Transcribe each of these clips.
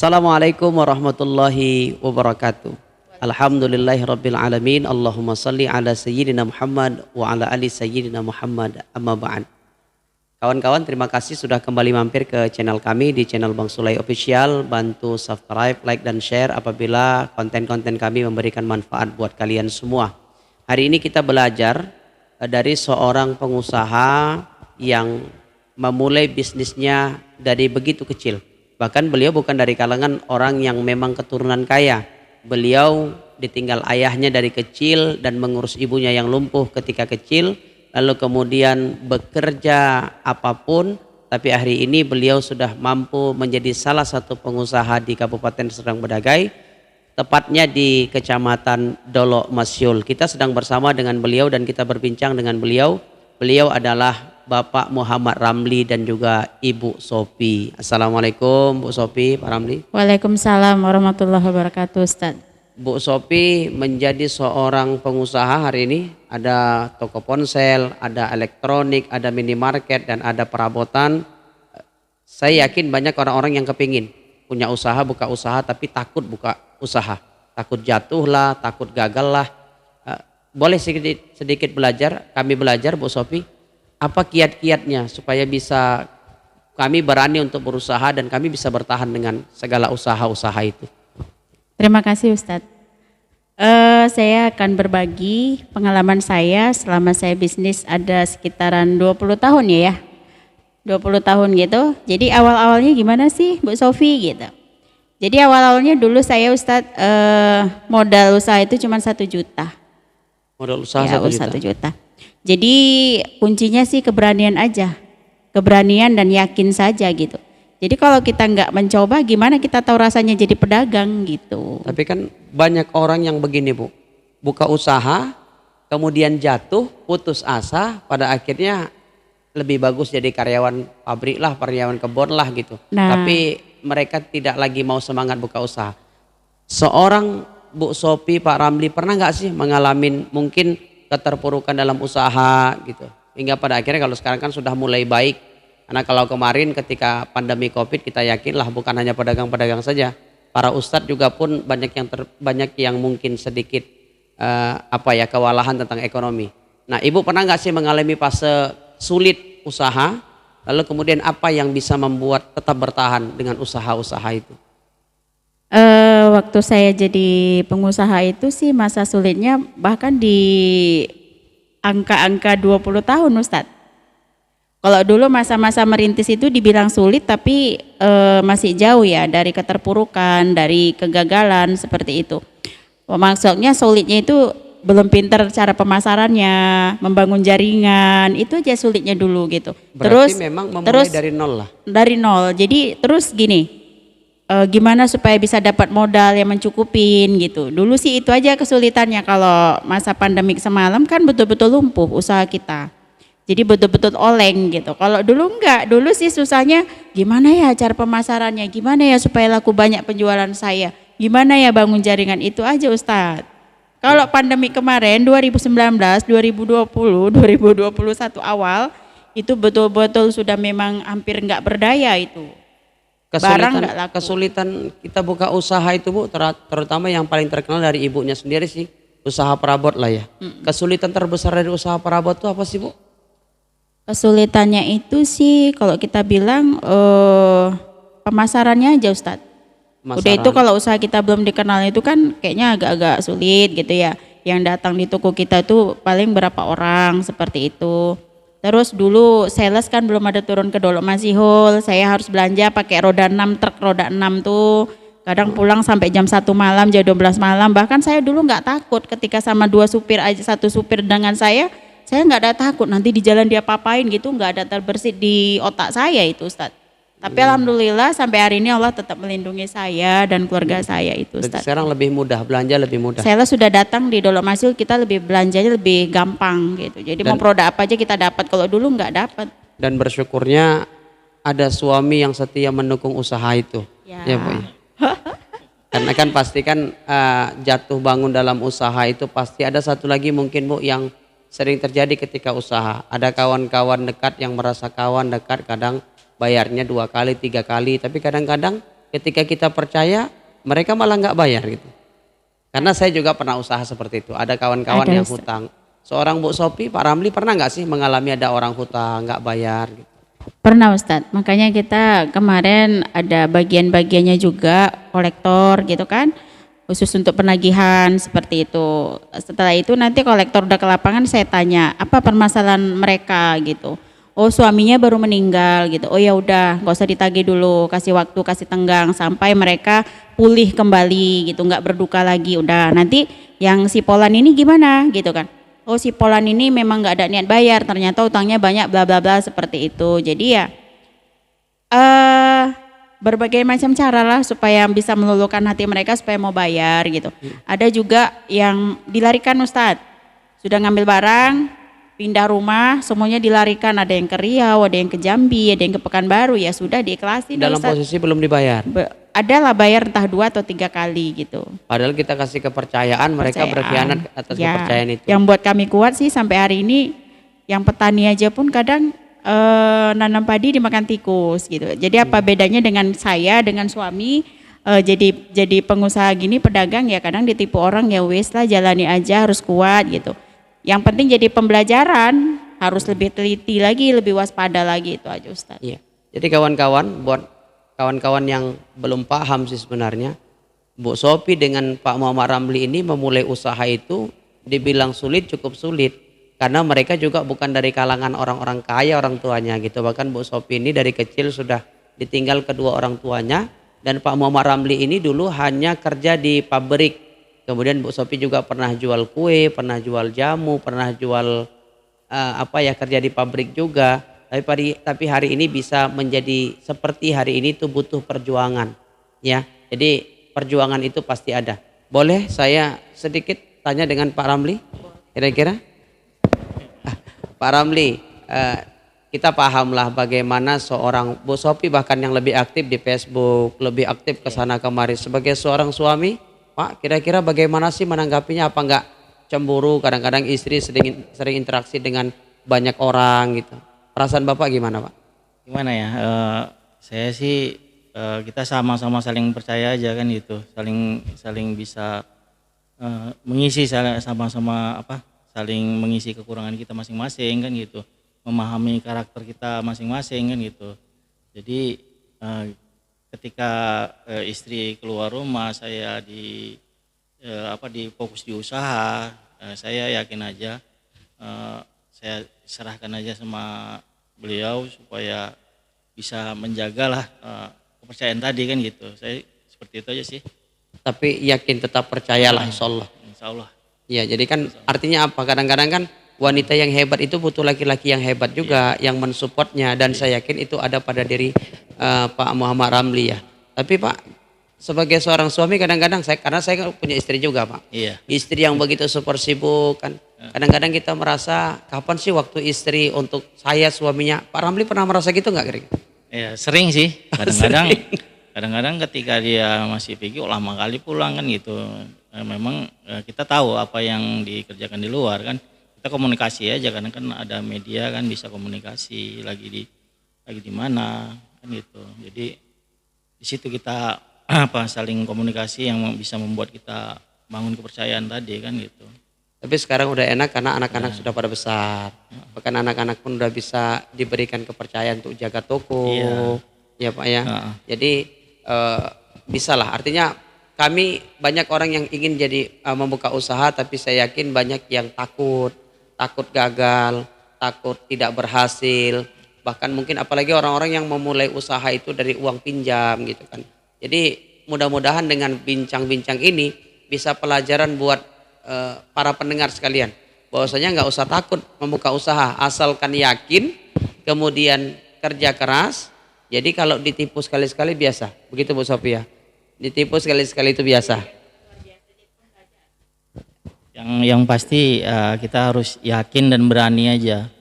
Assalamualaikum warahmatullahi wabarakatuh. Alhamdulillahirabbil alamin. Allahumma salli ala sayyidina Muhammad wa ala ali sayyidina Muhammad. Amma ba'd. Kawan-kawan, terima kasih sudah kembali mampir ke channel kami di channel Bang Sulay Official. Bantu subscribe, like dan share apabila konten-konten kami memberikan manfaat buat kalian semua. Hari ini kita belajar dari seorang pengusaha yang memulai bisnisnya dari begitu kecil. Bahkan beliau bukan dari kalangan orang yang memang keturunan kaya. Beliau ditinggal ayahnya dari kecil dan mengurus ibunya yang lumpuh ketika kecil. Lalu kemudian bekerja apapun. Tapi hari ini beliau sudah mampu menjadi salah satu pengusaha di Kabupaten Serdang Bedagai. Tepatnya di Kecamatan Dolo Masyul. Kita sedang bersama dengan beliau dan kita berbincang dengan beliau. Beliau adalah Bapak Muhammad Ramli dan juga Ibu Sopi. Assalamualaikum Bu Sopi, Pak Ramli. Waalaikumsalam warahmatullahi wabarakatuh, Ustaz. Bu Sopi menjadi seorang pengusaha hari ini. Ada toko ponsel, ada elektronik, ada minimarket dan ada perabotan. Saya yakin banyak orang-orang yang kepingin punya usaha, buka usaha tapi takut buka usaha. Takut jatuh lah, takut gagal lah. Boleh sedikit belajar, kami belajar Bu Sopi. Apa kiat-kiatnya supaya bisa kami berani untuk berusaha dan kami bisa bertahan dengan segala usaha-usaha itu. Terima kasih, Ustadz. Saya akan berbagi pengalaman saya selama saya bisnis ada sekitaran 20 tahun ya. 20 tahun gitu. Jadi awal-awalnya gimana sih Bu Sofi gitu. Jadi awal-awalnya dulu saya Ustadz modal usaha itu cuma 1 juta. Modal usaha ya, 1 juta. Jadi kuncinya sih keberanian aja, keberanian dan yakin saja gitu. Jadi kalau kita nggak mencoba, gimana kita tahu rasanya jadi pedagang gitu. Tapi kan banyak orang yang begini Bu, buka usaha, kemudian jatuh, putus asa, pada akhirnya lebih bagus jadi karyawan pabrik lah, karyawan kebun lah gitu. Tapi mereka tidak lagi mau semangat buka usaha. Seorang Bu Sopi, Pak Ramli pernah nggak sih mengalami mungkin keterpurukan dalam usaha gitu, hingga pada akhirnya kalau sekarang kan sudah mulai baik, karena kalau kemarin ketika pandemi Covid kita yakinlah bukan hanya pedagang-pedagang saja, para ustadz juga pun banyak yang mungkin sedikit kewalahan tentang ekonomi. Nah, Ibu pernah nggak sih mengalami fase sulit usaha, lalu kemudian apa yang bisa membuat tetap bertahan dengan usaha-usaha itu? Waktu saya jadi pengusaha itu sih masa sulitnya bahkan di angka-angka 20 tahun Ustadz. Kalau dulu masa-masa merintis itu dibilang sulit tapi masih jauh ya dari keterpurukan, dari kegagalan seperti itu. Maksudnya sulitnya itu belum pinter cara pemasarannya, membangun jaringan, itu aja sulitnya dulu gitu. Berarti memang memulai dari nol lah. Dari nol, jadi terus gini. Gimana supaya bisa dapat modal yang mencukupin gitu. Dulu sih itu aja kesulitannya. Kalau masa pandemik semalam kan betul-betul lumpuh usaha kita. Jadi betul-betul oleng gitu. Kalau dulu enggak, dulu sih susahnya gimana ya cara pemasarannya, gimana ya supaya laku banyak penjualan saya, gimana ya bangun jaringan, itu aja Ustadz. Kalau pandemi kemarin 2019, 2020, 2021 awal itu betul-betul sudah memang hampir enggak berdaya itu. Kesulitan kita buka usaha itu Bu, terutama yang paling terkenal dari ibunya sendiri sih, usaha perabot lah ya. Kesulitan terbesar dari usaha perabot itu apa sih Bu? Kesulitannya itu sih kalau kita bilang pemasarannya aja Ustadz. Udah itu kalau usaha kita belum dikenal itu kan kayaknya agak-agak sulit gitu ya. Yang datang di toko kita itu paling berapa orang seperti itu. Terus dulu sales kan belum ada turun ke Dolo Masihul, saya harus belanja pakai roda 6, truk roda 6 tuh. Kadang pulang sampai jam 1 malam, jam 12 malam. Bahkan saya dulu nggak takut ketika sama 2 supir aja, 1 supir dengan saya nggak ada takut nanti di jalan dia papain gitu, nggak ada terbersit di otak saya itu Ustadz. Tapi alhamdulillah sampai hari ini Allah tetap melindungi saya dan keluarga saya itu Ustadz. Sekarang lebih mudah, belanja lebih mudah. Saya sudah datang di Dolo Masyul, kita lebih belanjanya lebih gampang gitu. Jadi mau produk apa aja kita dapat, kalau dulu nggak dapat. Dan bersyukurnya ada suami yang setia mendukung usaha itu. Ya Bu ya. Karena kan pasti kan jatuh bangun dalam usaha itu pasti ada satu lagi mungkin Bu yang sering terjadi ketika usaha. Ada kawan-kawan dekat yang merasa kawan dekat, kadang bayarnya 2 kali, 3 kali, tapi kadang-kadang ketika kita percaya mereka malah nggak bayar gitu. Karena saya juga pernah usaha seperti itu. Ada kawan-kawan Ada, yang Ustaz. hutang. Seorang Bu Sopi, Pak Ramli pernah nggak sih mengalami ada orang hutang nggak bayar gitu? Pernah Ustadz, makanya kita kemarin ada bagian-bagiannya juga, kolektor gitu kan, khusus untuk penagihan seperti itu. Setelah itu nanti kolektor udah ke lapangan, saya tanya apa permasalahan mereka gitu. Oh suaminya baru meninggal gitu. Oh ya udah, nggak usah ditagih dulu, kasih waktu, kasih tenggang sampai mereka pulih kembali gitu, nggak berduka lagi. Udah nanti yang si Polan ini gimana gitu kan. Oh si Polan ini memang nggak ada niat bayar, ternyata utangnya banyak bla bla bla seperti itu. Jadi ya berbagai macam cara lah supaya bisa meluluhkan hati mereka supaya mau bayar gitu. Ada juga yang dilarikan Ustadz, sudah ngambil barang, pindah rumah, semuanya dilarikan. Ada yang ke Riau, ada yang ke Jambi, ada yang ke Pekanbaru, ya sudah diikhlasin Dalam Ustadz. posisi belum dibayar. Adalah bayar entah 2 atau 3 kali gitu. Padahal kita kasih kepercayaan, mereka berkhianat atas Ya, kepercayaan itu. yang buat kami kuat sih sampai hari ini, yang petani aja pun kadang nanam padi dimakan tikus gitu. Jadi apa bedanya dengan saya dengan suami jadi pengusaha gini, pedagang ya kadang ditipu orang, ya wes lah jalani aja, harus kuat gitu. Yang penting jadi pembelajaran, harus lebih teliti lagi, lebih waspada lagi, itu aja Ustaz. Iya. Jadi kawan-kawan, buat kawan-kawan yang belum paham sih sebenarnya, Bu Sopi dengan Pak Muhammad Ramli ini memulai usaha itu dibilang sulit, cukup sulit. Karena mereka juga bukan dari kalangan orang-orang kaya orang tuanya gitu. Bahkan Bu Sopi ini dari kecil sudah ditinggal kedua orang tuanya. Dan Pak Muhammad Ramli ini dulu hanya kerja di pabrik. Kemudian Bu Sopi juga pernah jual kue, pernah jual jamu, pernah jual kerja di pabrik juga. Tapi hari ini bisa menjadi seperti hari ini itu butuh perjuangan, ya. Jadi perjuangan itu pasti ada. Boleh saya sedikit tanya dengan Pak Ramli, kira-kira? Pak Ramli, kita pahamlah bagaimana seorang Bu Sopi bahkan yang lebih aktif di Facebook, lebih aktif ke sana kemari sebagai seorang suami, Pak, kira-kira bagaimana sih menanggapinya? Apa enggak cemburu? Kadang-kadang istri sering interaksi dengan banyak orang gitu. Perasaan Bapak gimana, Pak? Gimana ya? Saya sih kita sama-sama saling percaya aja kan gitu, saling bisa mengisi sama-sama saling mengisi kekurangan kita masing-masing kan gitu, memahami karakter kita masing-masing kan gitu. Jadi ketika istri keluar rumah, saya di fokus di usaha, saya yakin aja saya serahkan aja sama beliau supaya bisa menjagalah kepercayaan tadi kan gitu. Saya seperti itu aja sih. Tapi yakin, tetap percayalah, insya Allah. Insya Allah. Ya, jadi kan artinya apa? Kadang-kadang kan wanita yang hebat itu butuh laki-laki yang hebat juga, yang mensupportnya. Dan saya yakin itu ada pada diri Pak Muhammad Ramli ya. Tapi Pak, sebagai seorang suami kadang-kadang karena saya punya istri juga Pak. Iya. Istri yang begitu super sibuk kan. Kadang-kadang kita merasa kapan sih waktu istri untuk saya suaminya. Pak Ramli pernah merasa gitu nggak kira-kira? Ya sering sih. Kadang-kadang ketika dia masih pergi lama kali pulang kan gitu. Memang kita tahu apa yang dikerjakan di luar kan. Kita komunikasi aja karena kan ada media kan, bisa komunikasi lagi di mana kan gitu. Jadi di situ kita saling komunikasi yang bisa membuat kita bangun kepercayaan tadi kan gitu. Tapi sekarang udah enak karena anak-anak sudah pada besar. Bahkan anak-anak pun udah bisa diberikan kepercayaan untuk jaga toko. Ya Pak ya. Jadi bisalah. Artinya kami banyak orang yang ingin jadi membuka usaha, tapi saya yakin banyak yang takut gagal, takut tidak berhasil. Bahkan mungkin apalagi orang-orang yang memulai usaha itu dari uang pinjam gitu kan. Jadi mudah-mudahan dengan bincang-bincang ini bisa pelajaran buat para pendengar sekalian, bahwasanya nggak usah takut membuka usaha asalkan yakin, kemudian kerja keras. Jadi kalau ditipu sekali-sekali biasa, begitu Bu Sophia. Ditipu sekali-sekali itu biasa. Yang pasti kita harus yakin dan berani aja.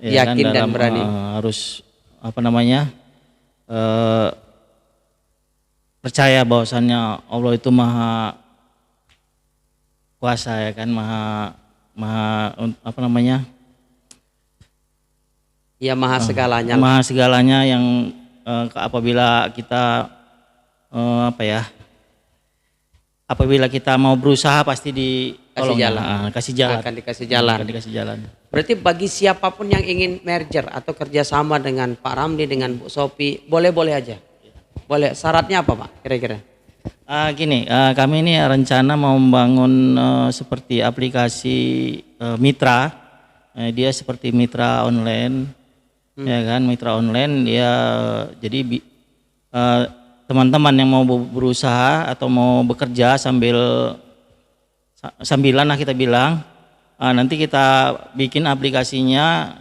Yakin kan, dan berani. Harus percaya bahwasannya Allah itu maha kuasa ya kan, maha Ya maha segalanya. Maha segalanya yang apabila kita apa ya? Apabila kita mau berusaha pasti ditolong, kasih jalan. Akan dikasih jalan. Akan dikasih jalan. Berarti bagi siapapun yang ingin merger atau kerjasama dengan Pak Ramli, dengan Bu Sophie, boleh-boleh aja. Boleh. Syaratnya apa Pak kira-kira? Gini, kami ini rencana mau membangun seperti aplikasi mitra. Dia seperti mitra online, ya kan? Mitra online dia jadi teman-teman yang mau berusaha atau mau bekerja sambilan lah kita bilang, nanti kita bikin aplikasinya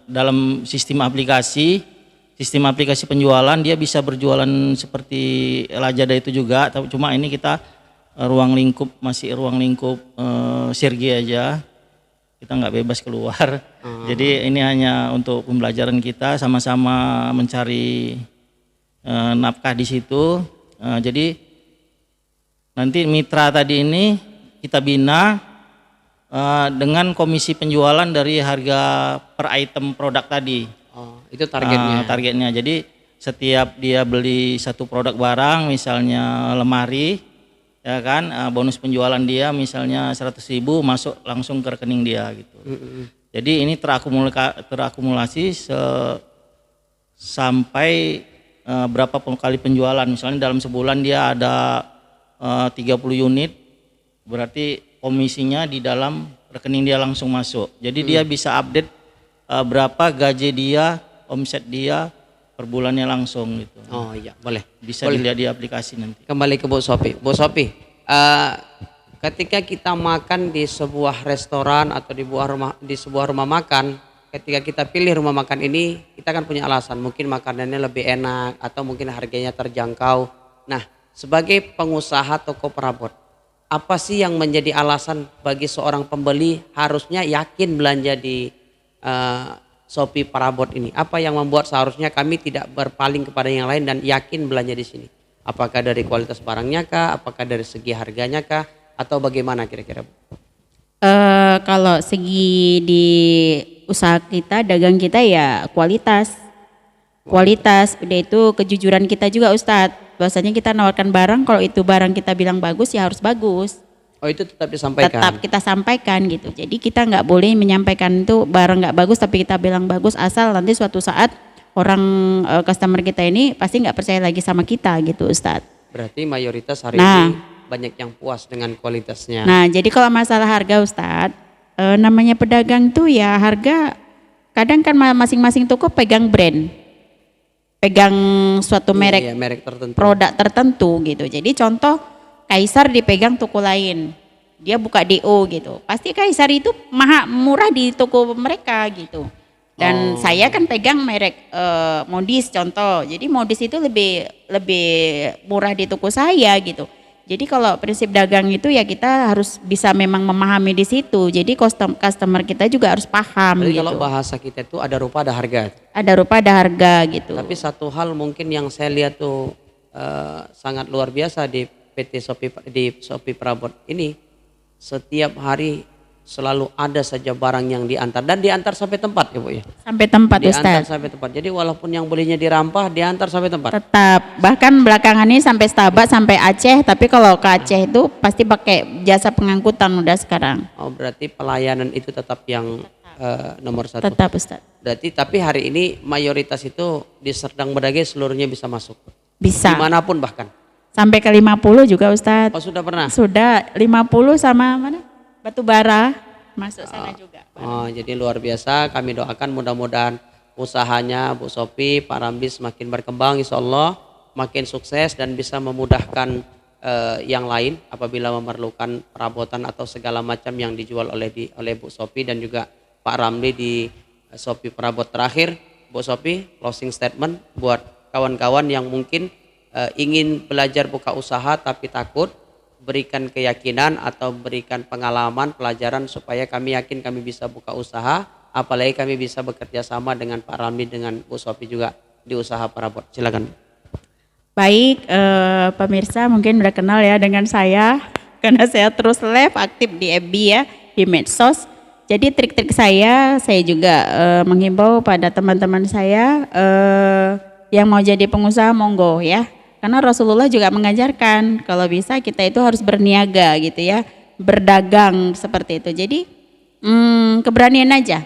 dalam sistem aplikasi penjualan. Dia bisa berjualan seperti Lazada itu juga, tapi cuma ini kita masih ruang lingkup Sirgi aja, kita nggak bebas keluar. Jadi ini hanya untuk pembelajaran kita, sama-sama mencari nafkah di situ. Jadi nanti mitra tadi ini kita bina dengan komisi penjualan dari harga per item produk tadi. Itu targetnya. Targetnya. Jadi setiap dia beli satu produk barang, misalnya lemari, ya kan, bonus penjualan dia misalnya 100.000 masuk langsung ke rekening dia gitu. Jadi ini terakumulasi sampai berapa kali penjualan. Misalnya dalam sebulan dia ada 30 unit, berarti komisinya di dalam rekening dia langsung masuk. Jadi dia bisa update berapa gaji dia, omset dia per bulannya langsung gitu. Oh iya, boleh. Bisa dilihat di aplikasi nanti. Kembali ke Bu Sophie. Bu Sophie, ketika kita makan di sebuah restoran atau di sebuah rumah makan, ketika kita pilih rumah makan ini, kita kan punya alasan, mungkin makanannya lebih enak atau mungkin harganya terjangkau. Nah, sebagai pengusaha toko perabot, apa sih yang menjadi alasan bagi seorang pembeli harusnya yakin belanja di Sophie Perabot ini? Apa yang membuat seharusnya kami tidak berpaling kepada yang lain dan yakin belanja di sini? Apakah dari kualitas barangnya kah? Apakah dari segi harganya kah? Atau bagaimana kira-kira? Kalau segi di usaha kita, dagang kita ya kualitas, udah itu kejujuran kita juga Ustadz. Bahwasanya kita nawarkan barang, kalau itu barang kita bilang bagus ya harus bagus. Oh itu tetap disampaikan? Tetap kita sampaikan gitu. Jadi kita nggak boleh menyampaikan itu barang nggak bagus tapi kita bilang bagus, asal nanti suatu saat orang customer kita ini pasti nggak percaya lagi sama kita gitu Ustadz. Berarti mayoritas hari ini banyak yang puas dengan kualitasnya. Nah jadi kalau masalah harga Ustadz, namanya pedagang tuh ya harga, kadang kan masing-masing toko pegang brand, pegang suatu merek, merek tertentu, produk tertentu gitu. Jadi contoh Kaisar dipegang toko lain, dia buka DO gitu, pasti Kaisar itu murah di toko mereka gitu. Dan saya kan pegang merek Modis contoh, jadi Modis itu lebih murah di toko saya gitu. Jadi kalau prinsip dagang itu ya kita harus bisa memang memahami di situ. Jadi customer kita juga harus paham. Jadi gitu. Kalau bahasa kita itu ada rupa ada harga. Ada rupa ada harga gitu. Tapi satu hal mungkin yang saya lihat tuh sangat luar biasa di PT Sophie Perabot ini, setiap hari selalu ada saja barang yang diantar dan diantar sampai tempat ya Bu ya. Sampai tempat diantar Ustaz. Sampai tempat. Jadi walaupun yang belinya di Rampah diantar sampai tempat. Tetap. Bahkan belakangan ini sampai Stabak sampai Aceh, tapi kalau ke Aceh itu pasti pakai jasa pengangkutan udah sekarang. Oh berarti pelayanan itu tetap yang nomor satu. Tetap Ustaz. Berarti tapi hari ini mayoritas itu di Serdang Bedagai seluruhnya bisa masuk. Bisa. Dimanapun bahkan. Sampai ke 50 juga Ustaz. Oh sudah pernah? Sudah 50 sama mana? Batubara masuk sana juga. Oh, jadi luar biasa, kami doakan mudah-mudahan usahanya Bu Sophie, Pak Ramli semakin berkembang insya Allah, makin sukses dan bisa memudahkan yang lain apabila memerlukan perabotan atau segala macam yang dijual oleh Bu Sophie dan juga Pak Ramli di Sophie Perabot. Terakhir Bu Sophie, closing statement buat kawan-kawan yang mungkin ingin belajar buka usaha tapi takut, berikan keyakinan atau berikan pengalaman pelajaran supaya kami yakin kami bisa buka usaha, apalagi kami bisa bekerja sama dengan Pak Ramli dengan Bu Sophie juga di usaha perabot. Silakan. Baik, pemirsa mungkin udah kenal ya dengan saya karena saya terus live aktif di FB ya, di medsos. Jadi trik-trik saya juga menghimbau pada teman-teman saya yang mau jadi pengusaha monggo ya. Karena Rasulullah juga mengajarkan kalau bisa kita itu harus berniaga gitu ya, berdagang seperti itu. Jadi keberanian aja,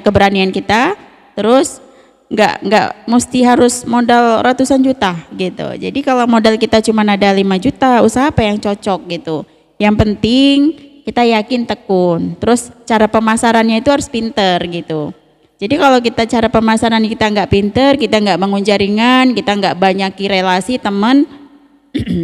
keberanian kita, terus nggak mesti harus modal ratusan juta gitu. Jadi kalau modal kita cuma ada 5 juta, usaha apa yang cocok gitu. Yang penting kita yakin tekun. Terus cara pemasarannya itu harus pinter gitu. Jadi kalau kita cara pemasaran kita nggak pinter, kita nggak bangun jaringan, kita nggak banyaki relasi teman,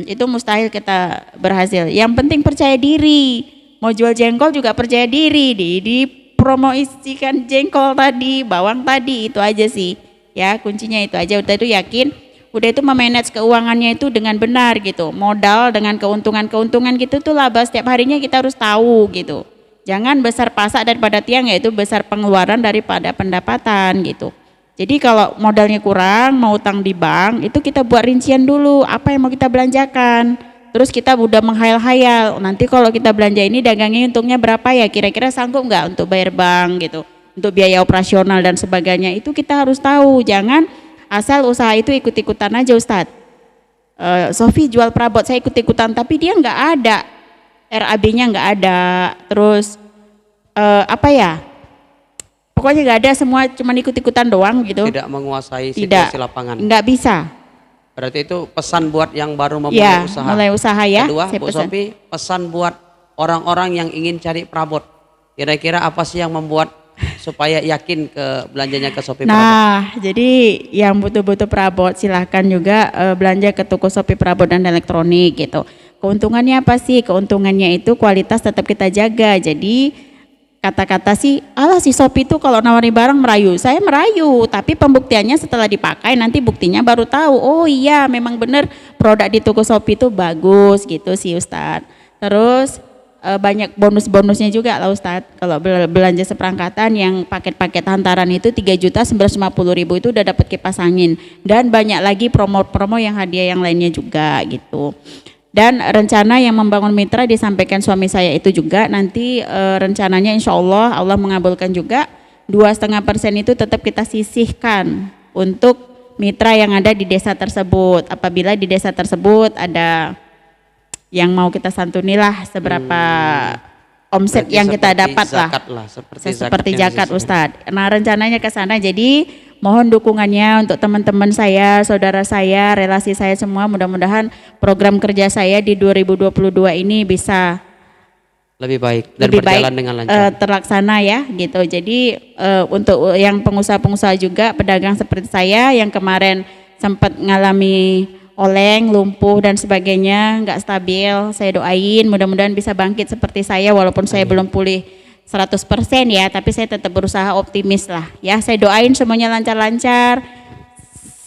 itu mustahil kita berhasil. Yang penting percaya diri. Mau jual jengkol juga percaya diri, di promosikan jengkol tadi, bawang tadi, itu aja sih ya, kuncinya itu aja. Udah itu yakin, udah itu memanage keuangannya itu dengan benar gitu, modal dengan keuntungan gitu tuh laba setiap harinya kita harus tahu gitu. Jangan besar pasak daripada tiang, yaitu besar pengeluaran daripada pendapatan gitu. Jadi kalau modalnya kurang, mau utang di bank, itu kita buat rincian dulu apa yang mau kita belanjakan. Terus kita udah menghayal-hayal, nanti kalau kita belanja ini dagangnya untungnya berapa ya, kira-kira sanggup nggak untuk bayar bank gitu, untuk biaya operasional dan sebagainya. Itu kita harus tahu, jangan asal usaha itu ikut-ikutan aja Ustadz. Sofi jual perabot, saya ikut-ikutan, tapi dia nggak ada, RAB-nya nggak ada, terus pokoknya nggak ada, semua cuma ikut-ikutan doang gitu. Tidak menguasai situasi lapangan. Nggak bisa. Berarti itu pesan buat yang baru memulai usaha. Mulai usaha ya. Kedua, Bu Sofi, pesan buat orang-orang yang ingin cari perabot. Kira-kira apa sih yang membuat supaya yakin ke belanjanya ke Sofi Perabot? Nah, jadi yang butuh-butuh perabot silahkan juga belanja ke toko Sofi Perabot dan Elektronik gitu. Keuntungannya apa sih? Keuntungannya itu kualitas tetap kita jaga. Jadi kata-kata sih, alah si Sofi itu kalau nawarin barang merayu. Saya merayu, tapi pembuktiannya setelah dipakai nanti buktinya baru tahu. Oh iya, memang benar produk di toko Sofi itu bagus gitu sih Ustadz. Terus banyak bonus-bonusnya juga lah Ustadz. Kalau belanja seperangkatan yang paket-paket hantaran itu 3.950.000 itu udah dapat kipas angin. Dan banyak lagi promo-promo yang hadiah yang lainnya juga gitu. Dan rencana yang membangun mitra disampaikan suami saya itu juga nanti rencananya insya Allah mengabulkan juga 2,5% itu tetap kita sisihkan untuk mitra yang ada di desa tersebut. Apabila di desa tersebut ada yang mau kita santuni lah seberapa omset berarti yang kita dapat lah. Seperti zakat Ustadz. Nah rencananya ke sana, jadi mohon dukungannya untuk teman-teman saya, saudara saya, relasi saya semua. Mudah-mudahan program kerja saya di 2022 ini bisa lebih baik dan berjalan dengan lancar, terlaksana ya gitu. Jadi untuk yang pengusaha-pengusaha juga, pedagang seperti saya yang kemarin sempat ngalami oleng, lumpuh dan sebagainya, nggak stabil, saya doain mudah-mudahan bisa bangkit seperti saya, walaupun saya belum pulih 100% ya, tapi saya tetap berusaha optimis lah ya. Saya doain semuanya lancar-lancar,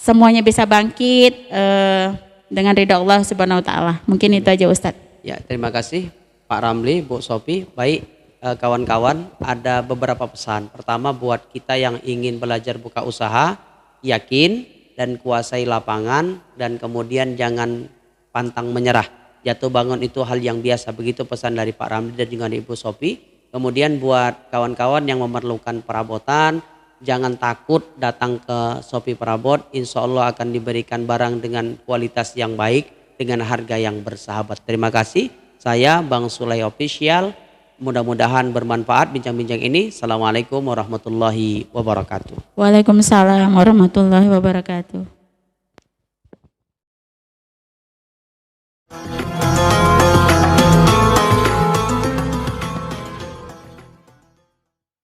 semuanya bisa bangkit dengan ridha Allah Subhanahu wa taala. Mungkin itu aja Ustadz. Ya, terima kasih Pak Ramli, Bu Sofi. Baik kawan-kawan, ada beberapa pesan. Pertama, buat kita yang ingin belajar buka usaha, yakin dan kuasai lapangan, dan kemudian jangan pantang menyerah. Jatuh bangun itu hal yang biasa, begitu pesan dari Pak Ramli dan juga Ibu Sofi. Kemudian buat kawan-kawan yang memerlukan perabotan, jangan takut datang ke Sofi Perabot. Insya Allah akan diberikan barang dengan kualitas yang baik, dengan harga yang bersahabat. Terima kasih. Saya Bang Sulay Official. Mudah-mudahan bermanfaat bincang-bincang ini. Assalamualaikum warahmatullahi wabarakatuh. Waalaikumsalam warahmatullahi wabarakatuh.